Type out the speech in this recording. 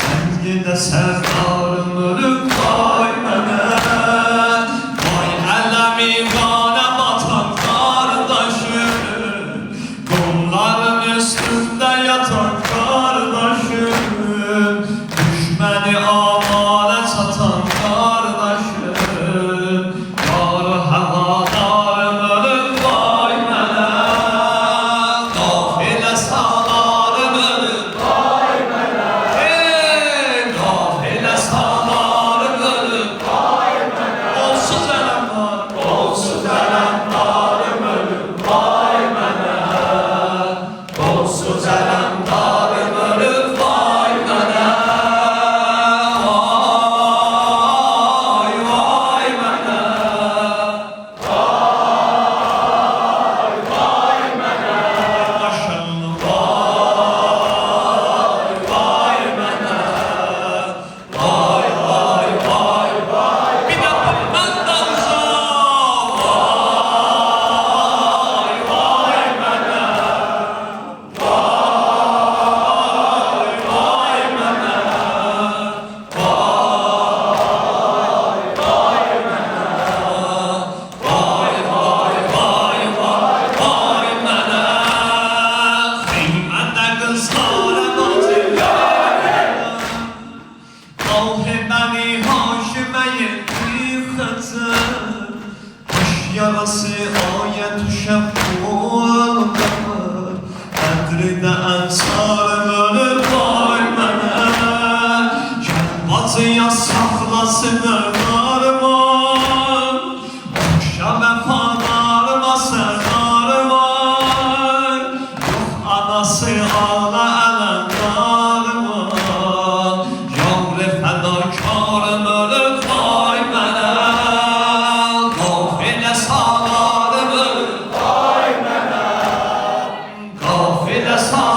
Cəngədə sərdarım ölüb vay mənə. Vay ələmi qana batan qardaşım, qolların üstündə yatan qardaşım, düşməni amale çatan qardaşım, yar həvadarım ölüb vay mənə. Qafilə salarım ölüb vay mənə. Qafilə salarım ölüb vay mənə. Olsuz ələmdarım ölüb vay mənə. Olsuz ələmdarım ölüb vay mənə. Vay vay mənə. Vay vay mənə. Başım vay vay mənə. Vay vay vay vay. Bir də bundan da uzaq. Vay vay mənə. Vay vay mənə. Vay vay mənə. Vay vay vay vay vay mənə. Xeyməndə qızlarım acıyar. Qalhe bəni haşiməyə yıxacaq. Baş yarası ayə düşəb qollar. Qədridə ənsarım ölüb vay mənə. Gəl bacıya saxlasın ərdarman. Oxşa vəfadarıma sərdarman. Yox anası ana ələmdarman. Yavru fədakarım ölüb vay mənə. Qafilə salarım ölüb vay mənə. Qafilə salarım